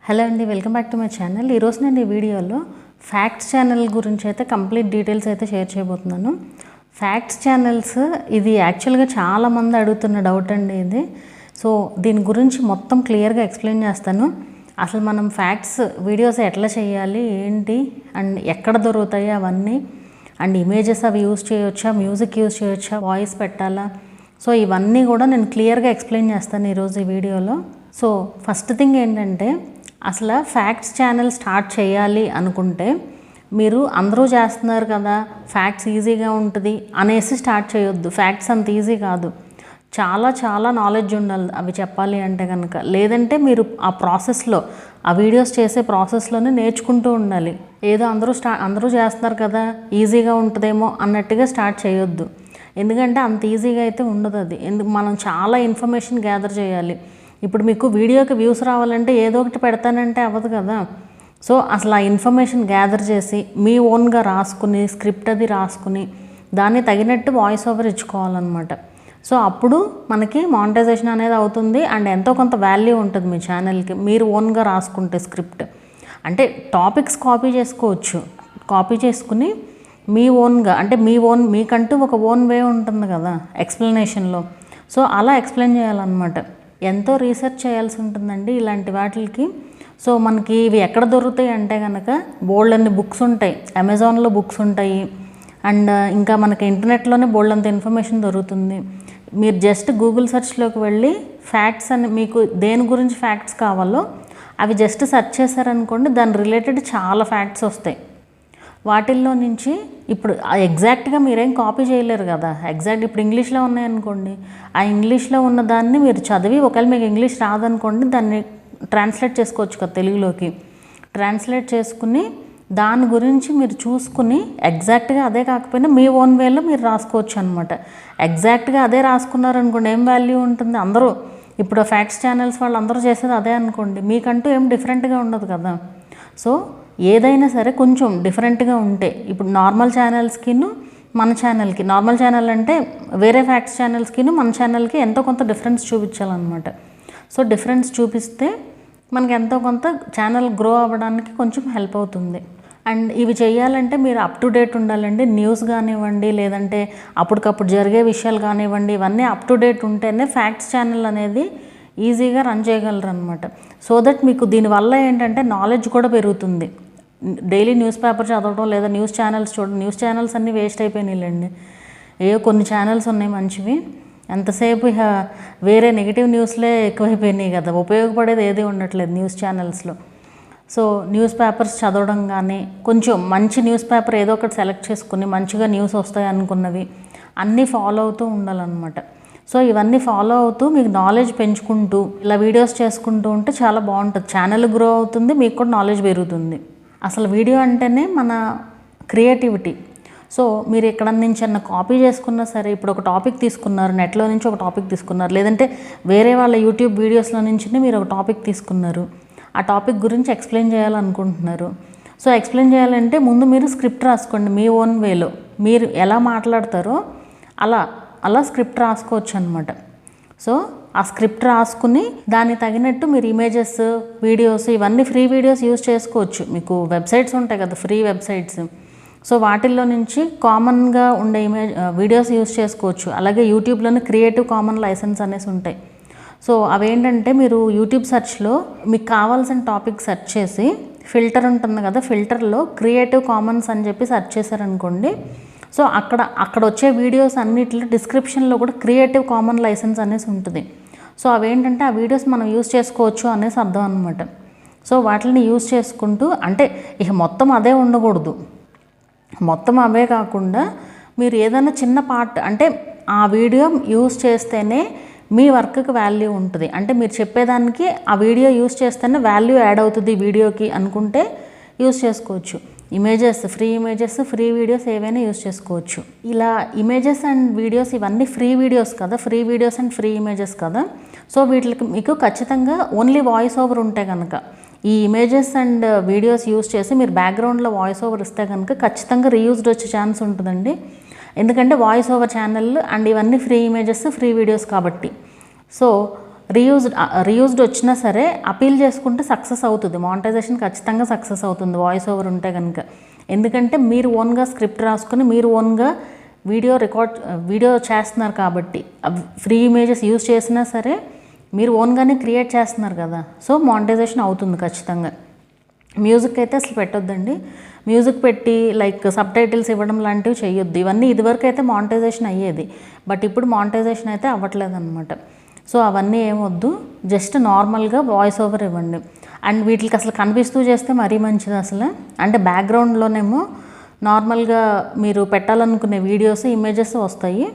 Hello అండి, welcome back to my channel. ఈరోజు నేను ఈ వీడియోలో ఫ్యాక్ట్స్ ఛానల్ గురించి అయితే కంప్లీట్ డీటెయిల్స్ అయితే షేర్ చేయబోతున్నాను. ఫ్యాక్ట్స్ ఛానల్స్ ఇది యాక్చువల్గా చాలామంది అడుగుతున్న డౌట్ అండి ఇది. సో దీని గురించి మొత్తం క్లియర్గా ఎక్స్ప్లెయిన్ చేస్తాను. అసలు మనం ఫ్యాక్ట్స్ వీడియోస్ ఎట్లా చేయాలి, ఏంటి అండ్ ఎక్కడ దొరుకుతాయి అవన్నీ, అండ్ ఇమేజెస్ అవి యూజ్ చేయొచ్చా, మ్యూజిక్ యూజ్ చేయొచ్చా, వాయిస్ పెట్టాలా, సో ఇవన్నీ కూడా నేను క్లియర్గా ఎక్స్ప్లెయిన్ చేస్తాను ఈరోజు ఈ వీడియోలో. సో ఫస్ట్ థింగ్ ఏంటంటే, అసలు ఫ్యాక్ట్స్ ఛానల్ స్టార్ట్ చేయాలి అనుకుంటే మీరు అందరూ చేస్తున్నారు కదా, ఫ్యాక్ట్స్ ఈజీగా ఉంటుంది అనేసి స్టార్ట్ చేయొద్దు. ఫ్యాక్ట్స్ అంత ఈజీ కాదు, చాలా చాలా నాలెడ్జ్ ఉండాలి అవి చెప్పాలి అంటే కనుక. లేదంటే మీరు ఆ ప్రాసెస్లో, ఆ వీడియోస్ చేసే ప్రాసెస్లోనే నేర్చుకుంటూ ఉండాలి. ఏదో అందరూ చేస్తున్నారు కదా, ఈజీగా ఉంటుందేమో అన్నట్టుగా స్టార్ట్ చేయొద్దు. ఎందుకంటే అంత ఈజీగా అయితే ఉండదు అది. మనం చాలా ఇన్ఫర్మేషన్ గ్యాదర్ చేయాలి. ఇప్పుడు మీకు వీడియోకి వ్యూస్ రావాలంటే ఏదో ఒకటి పెడతానంటే అవ్వదు కదా. సో అసలు ఆ ఇన్ఫర్మేషన్ గ్యాదర్ చేసి మీ ఓన్గా రాసుకుని, స్క్రిప్ట్ అది రాసుకుని, దాన్ని తగినట్టు వాయిస్ ఓవర్ ఇచ్చుకోవాలన్నమాట. సో అప్పుడు మనకి మానిటైజేషన్ అనేది అవుతుంది అండ్ ఎంతో కొంత వాల్యూ ఉంటుంది మీ ఛానల్కి. మీరు ఓన్గా రాసుకుంటే స్క్రిప్ట్ అంటే టాపిక్స్ కాపీ చేసుకోవచ్చు. కాపీ చేసుకుని మీ ఓన్గా, అంటే మీకంటూ ఒక ఓన్ వే ఉంటుంది కదా ఎక్స్ప్లెనేషన్లో. సో అలా ఎక్స్ప్లెయిన్ చేయాలన్నమాట. ఎంతో రీసెర్చ్ చేయాల్సి ఉంటుందండి ఇలాంటి వాటికి. సో మనకి ఇవి ఎక్కడ దొరుకుతాయి అంటే కనుక బోల్డ్ అన్ని బుక్స్ ఉంటాయి, అమెజాన్లో బుక్స్ ఉంటాయి, అండ్ ఇంకా మనకి ఇంటర్నెట్లోనే బోల్డ్ అంత ఇన్ఫర్మేషన్ దొరుకుతుంది. మీరు జస్ట్ గూగుల్ సెర్చ్లోకి వెళ్ళి ఫ్యాక్ట్స్ అని, మీకు దేని గురించి ఫ్యాక్ట్స్ కావాలో అవి జస్ట్ సెర్చ్ చేశారనుకోండి, దాని రిలేటెడ్ చాలా ఫ్యాక్ట్స్ వస్తాయి. వాటిల్లో నుంచి ఇప్పుడు ఎగ్జాక్ట్గా మీరేం కాపీ చేయలేరు కదా. ఇప్పుడు ఇంగ్లీష్లో ఉన్నాయనుకోండి, ఆ ఇంగ్లీష్లో ఉన్న దాన్ని మీరు చదివి, ఒకవేళ మీకు ఇంగ్లీష్ రాదనుకోండి, దాన్ని ట్రాన్స్లేట్ చేసుకోవచ్చు కదా తెలుగులోకి. ట్రాన్స్లేట్ చేసుకుని దాని గురించి మీరు చూసుకుని ఎగ్జాక్ట్గా అదే కాకపోయినా మీ ఓన్ వేలో మీరు రాసుకోవచ్చు అనమాట. ఎగ్జాక్ట్గా అదే రాసుకున్నారనుకోండి, ఏం వాల్యూ ఉంటుంది? అందరూ ఇప్పుడు ఫ్యాక్ట్స్ ఛానల్స్ వాళ్ళు అందరూ చేసేది అదే అనుకోండి, మీకంటూ ఏం డిఫరెంట్గా ఉండదు కదా. సో ఏదైనా సరే కొంచెం డిఫరెంట్గా ఉంటే, ఇప్పుడు నార్మల్ ఛానల్స్కిను మన ఛానల్కి, నార్మల్ ఛానల్ అంటే వేరే ఫ్యాక్ట్స్ ఛానల్స్కిను మన ఛానల్కి ఎంతో కొంత డిఫరెన్స్ చూపించాలన్నమాట. సో డిఫరెన్స్ చూపిస్తే మనకి ఎంతో కొంత ఛానల్ గ్రో అవ్వడానికి కొంచెం హెల్ప్ అవుతుంది. అండ్ ఇవి చేయాలంటే మీరు అప్ టు డేట్ ఉండాలండి. న్యూస్ కానివ్వండి, లేదంటే అప్పటికప్పుడు జరిగే విషయాలు కానివ్వండి, ఇవన్నీ అప్ టు డేట్ ఉంటేనే ఫ్యాక్ట్స్ ఛానల్ అనేది ఈజీగా రన్ చేయగలరు అనమాట. సో దట్ మీకు దీనివల్ల ఏంటంటే నాలెడ్జ్ కూడా పెరుగుతుంది. డైలీ న్యూస్ పేపర్ చదవడం లేదా న్యూస్ ఛానల్స్ చూడడం, న్యూస్ ఛానల్స్ అన్నీ వేస్ట్ అయిపోయినాయిలేండి. కొన్ని ఛానల్స్ ఉన్నాయి మంచివి, ఎంతసేపు వేరే నెగిటివ్ న్యూస్లే ఎక్కువైపోయినాయి కదా, ఉపయోగపడేది ఏది ఉండట్లేదు న్యూస్ ఛానల్స్లో. సో న్యూస్ పేపర్స్ చదవడం కానీ, కొంచెం మంచి న్యూస్ పేపర్ ఏదో ఒకటి సెలెక్ట్ చేసుకుని మంచిగా న్యూస్ వస్తాయి అనుకున్నవి అన్నీ ఫాలో అవుతూ ఉండాలన్నమాట. సో ఇవన్నీ ఫాలో అవుతూ మీకు నాలెడ్జ్ పెంచుకుంటూ ఇలా వీడియోస్ చేసుకుంటూ ఉంటే చాలా బాగుంటుంది. ఛానల్ గ్రో అవుతుంది, మీకు కూడా నాలెడ్జ్ పెరుగుతుంది. అసలు వీడియో అంటేనే మన క్రియేటివిటీ. సో మీరు ఎక్కడ నుంచి అన్న కాపీ చేసుకున్నా సరే, ఇప్పుడు ఒక టాపిక్ తీసుకున్నారు, నెట్లో నుంచి ఒక టాపిక్ తీసుకున్నారు, లేదంటే వేరే వాళ్ళ యూట్యూబ్ వీడియోస్లో నుంచి మీరు ఒక టాపిక్ తీసుకున్నారు, ఆ టాపిక్ గురించి ఎక్స్ప్లెయిన్ చేయాలనుకుంటున్నారు. సో ఎక్స్ప్లెయిన్ చేయాలంటే ముందు మీరు స్క్రిప్ట్ రాసుకోండి. మీ ఓన్ వేలో మీరు ఎలా మాట్లాడతారో అలా స్క్రిప్ట్ రాసుకోవచ్చు అనమాట. సో ఆ స్క్రిప్ట్ రాసుకుని దానికి తగినట్టు మీరు ఇమేజెస్, వీడియోస్, ఇవన్నీ ఫ్రీ వీడియోస్ యూజ్ చేసుకోవచ్చు. మీకు వెబ్సైట్స్ ఉంటాయి కదా, ఫ్రీ వెబ్సైట్స్. సో వాటిల్లో నుంచి కామన్గా ఉండే వీడియోస్ యూజ్ చేసుకోవచ్చు. అలాగే యూట్యూబ్లోనే క్రియేటివ్ కామన్ లైసెన్స్ అనేసి ఉంటాయి. సో అవేంటంటే మీరు యూట్యూబ్ సెర్చ్లో మీకు కావాల్సిన టాపిక్ సెర్చ్ చేసి, ఫిల్టర్ ఉంటుంది కదా, ఫిల్టర్లో క్రియేటివ్ కామన్స్ అని చెప్పి సెర్చ్ చేశారనుకోండి, సో అక్కడ వచ్చే వీడియోస్ అన్నిటిలో డిస్క్రిప్షన్లో కూడా క్రియేటివ్ కామన్ లైసెన్స్ అనేసి ఉంటుంది. సో అవేంటంటే ఆ వీడియోస్ మనం యూజ్ చేసుకోవచ్చు అనేసి అర్థం అనమాట. సో వాటిని యూజ్ చేసుకుంటూ, అంటే ఇక మొత్తం అదే ఉండకూడదు, మొత్తం అవే కాకుండా మీరు ఏదైనా చిన్న పార్ట్, అంటే ఆ వీడియో యూజ్ చేస్తేనే మీ వర్క్కి వాల్యూ ఉంటుంది. అంటే మీరు చెప్పేదానికి ఆ వీడియో యూజ్ చేస్తేనే వాల్యూ యాడ్ అవుతుంది వీడియోకి అనుకుంటే యూజ్ చేసుకోవచ్చు. ఇమేజెస్, ఫ్రీ వీడియోస్ ఏవైనా యూజ్ చేసుకోవచ్చు. ఇలా ఇమేజెస్ అండ్ వీడియోస్ ఇవన్నీ ఫ్రీ వీడియోస్ కదా, free videos and free images కదా. సో వీటికి మీకు ఖచ్చితంగా ఓన్లీ వాయిస్ ఓవర్ ఉంటే కనుక, ఈ ఇమేజెస్ అండ్ వీడియోస్ యూజ్ చేసి మీరు బ్యాక్గ్రౌండ్లో వాయిస్ ఓవర్ ఇస్తే కనుక ఖచ్చితంగా రీయూజ్డ్ వచ్చే ఛాన్స్ ఉంటుందండి. ఎందుకంటే వాయిస్ ఓవర్ ఛానల్ అండ్ ఇవన్నీ ఫ్రీ ఇమేజెస్, ఫ్రీ వీడియోస్ కాబట్టి. సో రీయూజ్డ్ వచ్చినా సరే అపీల్ చేసుకుంటే సక్సెస్ అవుతుంది, మానిటైజేషన్ ఖచ్చితంగా సక్సెస్ అవుతుంది వాయిస్ ఓవర్ ఉంటే కనుక. ఎందుకంటే మీరు ఓన్గా స్క్రిప్ట్ రాసుకొని మీరు ఓన్గా వీడియో చేస్తున్నారు కాబట్టి, ఫ్రీ ఇమేజెస్ యూజ్ చేసినా సరే మీరు ఓన్గానే క్రియేట్ చేస్తున్నారు కదా, సో మానిటైజేషన్ అవుతుంది ఖచ్చితంగా. మ్యూజిక్ అయితే అసలు పెట్టొద్దండి. మ్యూజిక్ పెట్టి లైక్ సబ్ టైటిల్స్ ఇవ్వడం లాంటివి చేయొద్దు. ఇవన్నీ ఇదివరకు అయితే మానిటైజేషన్ అయ్యేది, బట్ ఇప్పుడు మానిటైజేషన్ అయితే అవ్వట్లేదు అనమాట. సో అవన్నీ ఏమొద్దు, జస్ట్ నార్మల్గా వాయిస్ ఓవర్ ఇవ్వండి. అండ్ వీటికి అసలు కనిపిస్తూ చేస్తే మరీ మంచిది అసలు. అంటే బ్యాక్గ్రౌండ్లోనేమో నార్మల్గా మీరు పెట్టాలనుకునే వీడియోస్ ఇమేజెస్ వస్తాయి,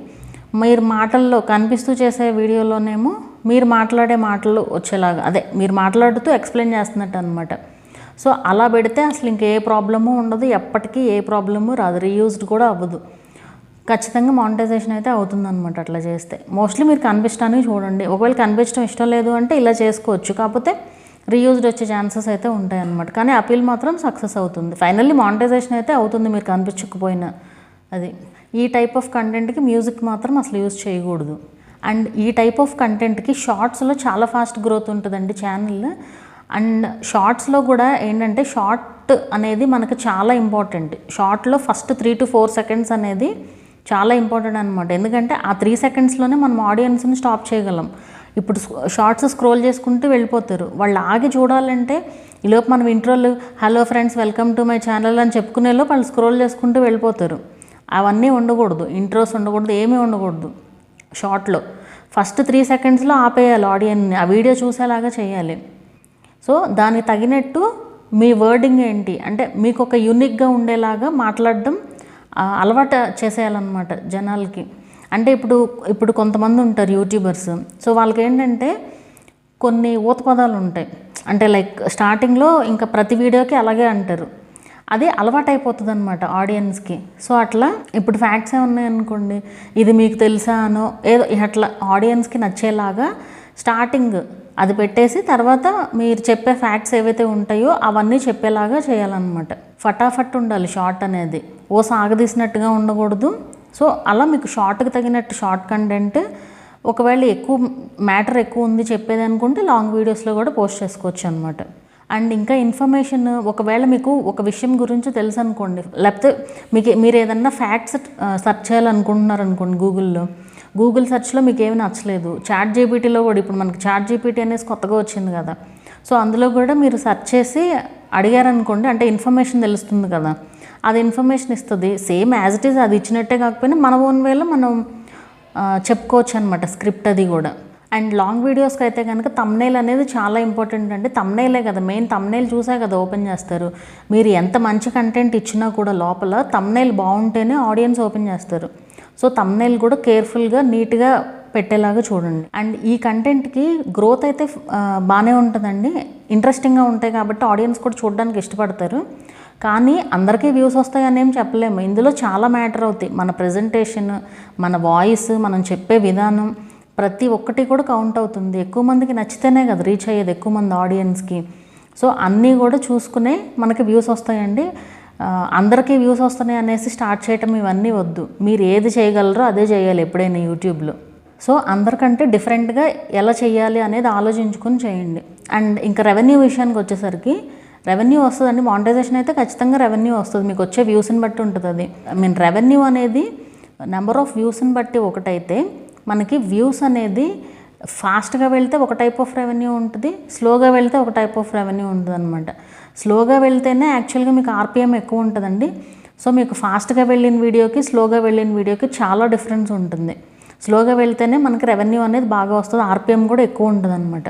మీరు మాటల్లో కనిపిస్తూ చేసే వీడియోలోనేమో మీరు మాట్లాడే మాటలు వచ్చేలాగా, అదే మీరు మాట్లాడుతూ ఎక్స్ప్లెయిన్ చేస్తున్నట్టు అనమాట. సో అలా పెడితే అసలు ఇంకే ప్రాబ్లము ఉండదు, ఎప్పటికీ ఏ ప్రాబ్లము రాదు, రీయూజ్డ్ కూడా అవ్వదు, ఖచ్చితంగా మానిటైజేషన్ అయితే అవుతుందన్నమాట అట్లా చేస్తే. మోస్ట్లీ మీరు కనిపించడానికి చూడండి, ఒకవేళ కనిపించడం ఇష్టం లేదు అంటే ఇలా చేసుకోవచ్చు, కాకపోతే రీయూజ్డ్ వచ్చే ఛాన్సెస్ అయితే ఉంటాయి అన్నమాట. కానీ అపీల్ మాత్రం సక్సెస్ అవుతుంది, ఫైనల్లీ మానిటైజేషన్ అయితే అవుతుంది మీరు కనిపించకపోయినా. అది ఈ టైప్ ఆఫ్ కంటెంట్కి మ్యూజిక్ మాత్రం అసలు యూజ్ చేయకూడదు. అండ్ ఈ టైప్ ఆఫ్ కంటెంట్కి షార్ట్స్లో చాలా ఫాస్ట్ గ్రోత్ ఉంటుందండి ఛానల్. అండ్ షార్ట్స్లో కూడా ఏంటంటే షార్ట్ అనేది మనకు చాలా ఇంపార్టెంట్. షార్ట్లో ఫస్ట్ 3 to 4 seconds అనేది చాలా ఇంపార్టెంట్ అనమాట. ఎందుకంటే ఆ 3 secondsలోనే మనం ఆడియన్స్ని స్టాప్ చేయగలం. ఇప్పుడు షార్ట్స్ స్క్రోల్ చేసుకుంటూ వెళ్ళిపోతారు, వాళ్ళు ఆగి చూడాలంటే ఈలోపు మనం ఇంట్రోలు hello friends welcome to my channel అని చెప్పుకునేలో వాళ్ళు స్క్రోల్ చేసుకుంటూ వెళ్ళిపోతారు. అవన్నీ ఉండకూడదు, ఇంట్రోస్ ఉండకూడదు, ఏమీ ఉండకూడదు. షార్ట్లో ఫస్ట్ 3 secondsలో ఆపేయాలి ఆడియన్ని, ఆ వీడియో చూసేలాగా చేయాలి. సో దానికి తగినట్టు మీ వర్డింగ్ ఏంటి అంటే మీకు ఒక యూనిక్గా ఉండేలాగా మాట్లాడడం అలవాటు చేసేయాలన్నమాట జనాలకి. అంటే ఇప్పుడు కొంతమంది ఉంటారు యూట్యూబర్స్, సో వాళ్ళకి ఏంటంటే కొన్ని ఊత పదాలు ఉంటాయి, అంటే లైక్ స్టార్టింగ్లో ఇంకా ప్రతి వీడియోకి అలాగే అంటారు, అది అలవాటు అయిపోతుంది అనమాట ఆడియన్స్కి. సో అట్లా ఇప్పుడు ఫ్యాక్ట్స్ ఏమున్నాయి అనుకోండి, ఇది మీకు తెలుసా అనో ఏదో అట్లా ఆడియన్స్కి నచ్చేలాగా స్టార్టింగ్ అది పెట్టేసి తర్వాత మీరు చెప్పే ఫ్యాక్ట్స్ ఏవైతే ఉంటాయో అవన్నీ చెప్పేలాగా చేయాలన్నమాట. ఫటాఫట్ ఉండాలి షార్ట్ అనేది, ఓ సాగదీసినట్టుగా ఉండకూడదు. సో అలా మీకు షార్ట్కి తగినట్టు షార్ట్ కంటెంట్, ఒకవేళ మ్యాటర్ ఎక్కువ ఉంది చెప్పేది అనుకుంటే లాంగ్ వీడియోస్లో కూడా పోస్ట్ చేసుకోవచ్చు అనమాట. అండ్ ఇంకా ఇన్ఫర్మేషన్, ఒకవేళ మీకు ఒక విషయం గురించి తెలుసు అనుకోండి, లేకపోతే మీరు ఏదన్నా ఫ్యాక్ట్స్ సెర్చ్ చేయాలనుకుంటున్నారు అనుకోండి గూగుల్ సెర్చ్లో మీకు ఏమి నచ్చలేదు, చాట్ జీపీటీలో కూడా ఇప్పుడు మనకి చాట్ జీపీటీ అనేసి కొత్తగా వచ్చింది కదా, సో అందులో కూడా మీరు సెర్చ్ చేసి అడిగారనుకోండి, అంటే ఇన్ఫర్మేషన్ తెలుస్తుంది కదా, అది ఇన్ఫర్మేషన్ ఇస్తుంది. సేమ్ యాజ్ ఇట్ ఈజ్ అది ఇచ్చినట్టే కాకపోయినా మన ఓన్ వేలో మనం చెప్పుకోవచ్చు అనమాట స్క్రిప్ట్ అది కూడా. అండ్ లాంగ్ వీడియోస్కి అయితే కనుక తమ్నైల్ అనేది చాలా ఇంపార్టెంట్ అండి. తమ్నైలే కదా మెయిన్, తమ్నైల్ చూసే కదా ఓపెన్ చేస్తారు. మీరు ఎంత మంచి కంటెంట్ ఇచ్చినా కూడా లోపల తమ్నైల్ బాగుంటేనే ఆడియన్స్ ఓపెన్ చేస్తారు. సో తమ్నైల్ కూడా కేర్ఫుల్గా నీట్గా పెట్టేలాగా చూడండి. అండ్ ఈ కంటెంట్కి గ్రోత్ అయితే బాగానే ఉంటుందండి, ఇంట్రెస్టింగ్గా ఉంటాయి కాబట్టి ఆడియన్స్ కూడా చూడడానికి ఇష్టపడతారు. కానీ అందరికీ వ్యూస్ వస్తాయని ఏం చెప్పలేము, ఇందులో చాలా మ్యాటర్ అవుతాయి. మన ప్రజెంటేషన్, మన వాయిస్, మనం చెప్పే విధానం, ప్రతి ఒక్కటి కూడా కౌంట్ అవుతుంది. ఎక్కువ మందికి నచ్చితేనే కదా రీచ్ అయ్యేది ఎక్కువ మంది ఆడియన్స్కి. సో అన్నీ కూడా చూసుకునే మనకి వ్యూస్ వస్తాయండి. అందరికీ వ్యూస్ వస్తున్నాయి అనేసి స్టార్ట్ చేయటం ఇవన్నీ వద్దు, మీరు ఏది చేయగలరో అదే చేయాలి ఎప్పుడైనా యూట్యూబ్లో. సో అందరికంటే డిఫరెంట్గా ఎలా చేయాలి అనేది ఆలోచించుకొని చేయండి. అండ్ ఇంకా రెవెన్యూ విషయానికి వచ్చేసరికి రెవెన్యూ వస్తుందండి, మానిటైజేషన్ అయితే ఖచ్చితంగా రెవెన్యూ వస్తుంది, మీకు వచ్చే వ్యూస్ని బట్టి ఉంటుంది అది. రెవెన్యూ అనేది నెంబర్ ఆఫ్ వ్యూస్ని బట్టి ఒకటైతే, మనకి వ్యూస్ అనేది ఫాస్ట్గా వెళ్తే ఒక టైప్ ఆఫ్ రెవెన్యూ ఉంటుంది, స్లోగా వెళ్తే ఒక టైప్ ఆఫ్ రెవెన్యూ ఉంటుంది అనమాట. స్లోగా వెళ్తేనే యాక్చువల్గా మీకు ఆర్పిఎం ఎక్కువ ఉంటుందండి. సో మీకు ఫాస్ట్గా వెళ్ళిన వీడియోకి స్లోగా వెళ్ళిన వీడియోకి చాలా డిఫరెన్స్ ఉంటుంది. స్లోగా వెళ్తేనే మనకి రెవెన్యూ అనేది బాగా వస్తుంది, ఆర్పిఎం కూడా ఎక్కువ ఉంటుంది అనమాట.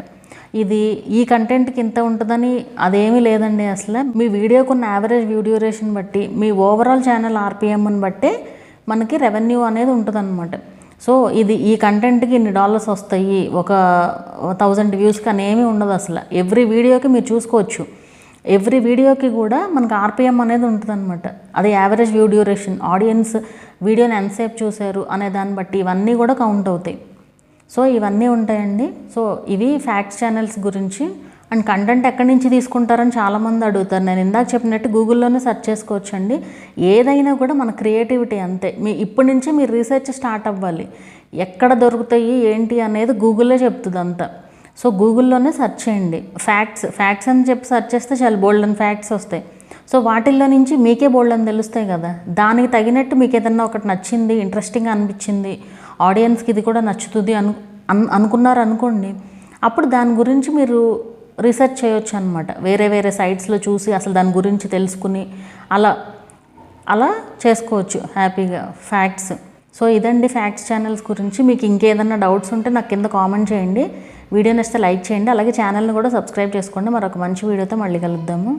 ఇది ఈ కంటెంట్కి ఇంత ఉంటుందని అదేమీ లేదండి అసలు. మీ వీడియోకి ఉన్న యావరేజ్ వ్యూ డ్యూరేషన్ బట్టి, మీ ఓవరాల్ ఛానల్ ఆర్పిఎంని బట్టే మనకి రెవెన్యూ అనేది ఉంటుందన్నమాట. సో ఈ కంటెంట్కి ఇన్ని $, వస్తాయి, ఒక 1000 వ్యూస్కి అనేమీ ఉండదు అసలు. ఎవ్రీ వీడియోకి మీరు చూసుకోవచ్చు, ఎవ్రీ వీడియోకి కూడా మనకు ఆర్పిఎం అనేది ఉంటుందన్నమాట. అది యావరేజ్ వ్యూ డ్యూరేషన్, ఆడియన్స్ వీడియోని ఎంతసేపు చూశారు అనే దాన్ని బట్టి ఇవన్నీ కూడా కౌంట్ అవుతాయి. సో ఇవన్నీ ఉంటాయండి. సో ఇవి ఫ్యాక్ట్స్ ఛానల్స్ గురించి. అండ్ కంటెంట్ ఎక్కడి నుంచి తీసుకుంటారని చాలామంది అడుగుతారు. నేను ఇందాక చెప్పినట్టు గూగుల్లోనే సెర్చ్ చేసుకోవచ్చండి. ఏదైనా కూడా మన క్రియేటివిటీ అంతే. ఇప్పటి నుంచి మీరు రీసెర్చ్ స్టార్ట్ అవ్వాలి, ఎక్కడ దొరుకుతాయి ఏంటి అనేది గూగుల్లే చెప్తుంది అంతా. సో గూగుల్లోనే సెర్చ్ చేయండి, ఫ్యాక్ట్స్ అని చెప్పి సెర్చ్ చేస్తే చాలా బోల్డ్ అని ఫ్యాక్ట్స్ వస్తాయి. సో వాటిల్లో నుంచి మీకే బోల్డ్ అని తెలుస్తాయి కదా, దానికి తగినట్టు మీకు ఏదన్నా ఒకటి నచ్చింది, ఇంట్రెస్టింగ్గా అనిపించింది, ఆడియన్స్కి ఇది కూడా నచ్చుతుంది అనుకున్నారు అనుకోండి, అప్పుడు దాని గురించి మీరు రీసెర్చ్ చేయొచ్చు అనమాట. వేరే సైట్స్లో చూసి అసలు దాని గురించి తెలుసుకుని అలా చేసుకోవచ్చు హ్యాపీగా ఫ్యాక్ట్స్. సో ఇదండి ఫ్యాక్ట్స్ ఛానల్స్ గురించి. మీకు ఇంకేదన్నా డౌట్స్ ఉంటే నాకు కింద కామెంట్ చేయండి. వీడియో నచ్చితే లైక్ చేయండి, అలాగే ఛానల్ని కూడా సబ్స్క్రైబ్ చేసుకోండి. మరొక మంచి వీడియోతో మళ్ళీ కలుద్దాము.